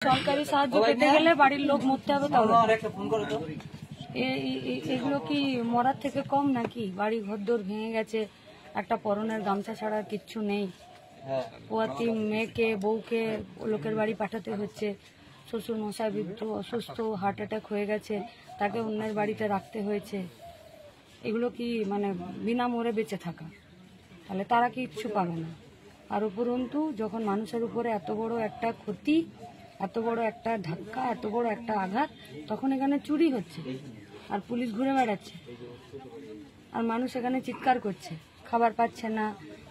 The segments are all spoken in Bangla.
সরকারি সাহায্য পেতে গেলে বাড়ির লোক মরতে হবে, তাহলে এগুলো কি মরার থেকে কম নাকি? বাড়ি ঘরদোর ভেঙে গেছে, একটা পরনের গামছা ছাড়া কিচ্ছু নেই। পোয়াতি মেয়েকে বউকে লোকের বাড়ি পাঠাতে হচ্ছে। শ্বশুর মশাই বৃদ্ধ অসুস্থ, হার্ট অ্যাটাক হয়ে গেছে, তাকে অন্যের বাড়িতে রাখতে হয়েছে। এগুলো কি মানে বিনা মরে বেঁচে থাকা? তাহলে তারা কিচ্ছু পাবে না। আর উপরন্তু যখন মানুষের উপরে এত বড় একটা ক্ষতি, এত বড় একটা ধাক্কা, এত বড় একটা আঘাত, তখন এখানে চুরি হচ্ছে আর পুলিশ ঘুরে বেড়াচ্ছে আর মানুষ এখানে চিৎকার করছে, খাবার পাচ্ছে না,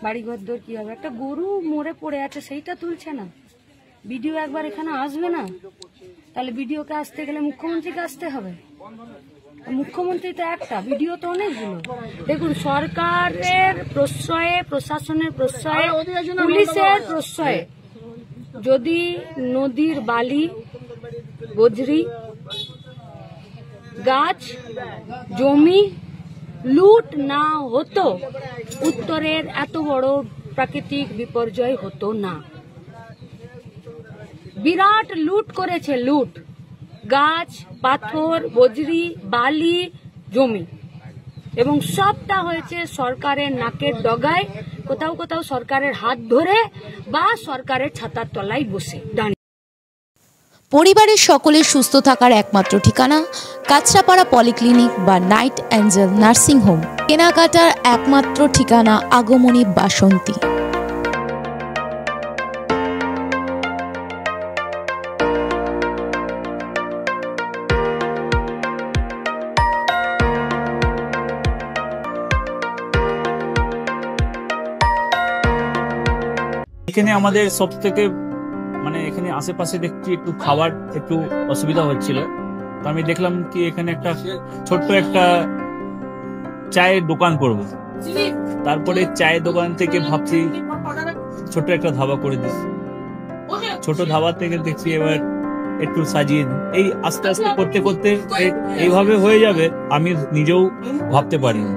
বাড়ি ঘরদোর কি হবে? একটা গরু মরে পড়ে আছে, সেইটা তুলছে না। ভিডিও একবার এখানে আসবে না? তাহলে ভিডিওকে আসতে গেলে মুখ্যমন্ত্রীকে আসতে হবে। মুখ্যমন্ত্রী তো একটা, ভিডিও তো অনেকগুলো। দেখুন, সরকারের প্রশ্রয়ে, প্রশাসনের প্রশ্রয়ে, পুলিশের প্রশ্রয়ে যদি নদীর বালি, বজরি, গাছ, জমি লুট না হতো, উত্তরের এত বড় প্রাকৃতিক বিপর্যয় হতো না। বিরাট লুট করেছে, লুট, গাছ, পাথর, বজরি, বালি, জমি, এবং সবটা হয়েছে সরকারের নাকের ডগায়, কোথাও কোথাও সরকারের হাত ধরে বা সরকারের ছাতার তলায় বসে দাঁড়িয়ে। পরিবারের সকলের সুস্থ থাকার একমাত্র ঠিকানা কাঁচরাপাড়া পলিক্লিনিক বা নাইট অ্যাঞ্জেল নার্সিং হোম। কেনাকাটার একমাত্র ঠিকানা আগমনী বাসন্তী। এখানে আমাদের সব থেকে মানে এখানে আশেপাশে দেখছি একটু খাবার একটু অসুবিধা হচ্ছিল, তো আমি দেখলাম কি এখানে একটা ছোট্ট একটা চায়ের দোকান করব। তারপরে চায়ের দোকান থেকে ভাবছি ছোট একটা ধাবা করে দিই। ছোট ধাবা থেকে দেখছি এবার একটু সাজিয়ে দিই। এই আস্তে আস্তে করতে করতে এইভাবে হয়ে যাবে আমি নিজেও ভাবতে পারিনি।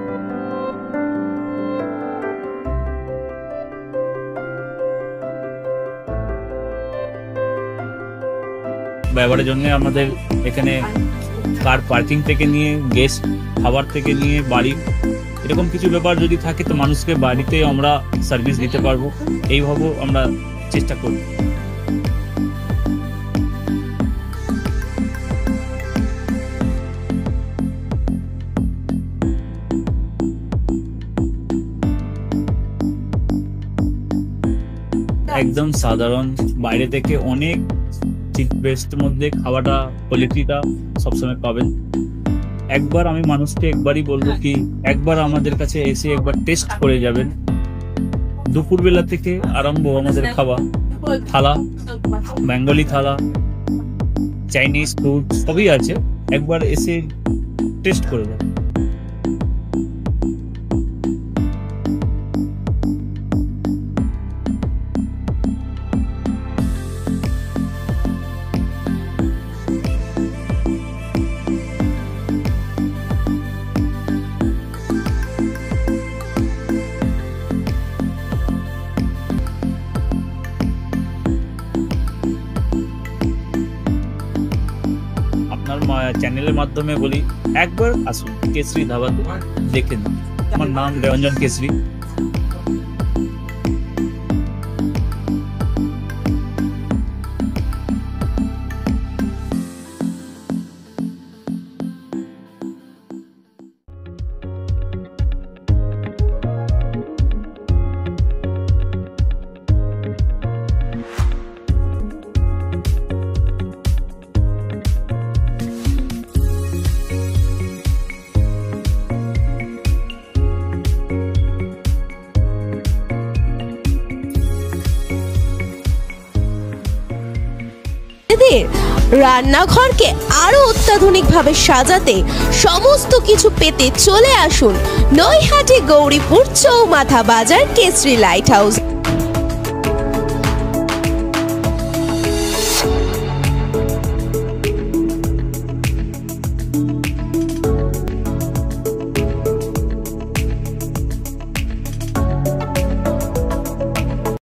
ব্যবহারের জন্য আমাদের এখানে কার পার্কিং থেকে নিয়ে, গেস্ট খাবার থেকে নিয়ে, বাড়ি, এরকম কিছু ব্যাপার যদি থাকে তো মানুষকে বাড়িতে আমরা সার্ভিস দিতে পারবো, এইভাবেও আমরা চেষ্টা করব। একদম সাধারণ, বাইরে থেকে অনেক চিপ বেস্টের মধ্যে খাওয়াটা, কোয়ালিটিটা সবসময় পাবেন। একবার আমি মানুষকে একবারই বলবো কি একবার আমাদের কাছে এসে একবার টেস্ট করে যাবেন। দুপুরবেলা থেকে আরম্ভ আমাদের খাওয়া, থালা, বেঙ্গলি থালা, চাইনিজ ফুড সবই আছে, একবার এসে টেস্ট করে যাবেন। চ্যানেলের মাধ্যমে বলি একবার আসুন কেশরী ধাবাতে, দেখে নিন। আমার নাম রঞ্জন কেশরী। রান্নাঘরকে আরো অত্যাধুনিকভাবে সাজাতে, সমস্ত কিছু পেতে চলে আসুন নৈহাটি গৌরীপুর চৌমাথা বাজার কেশরী লাইট হাউস।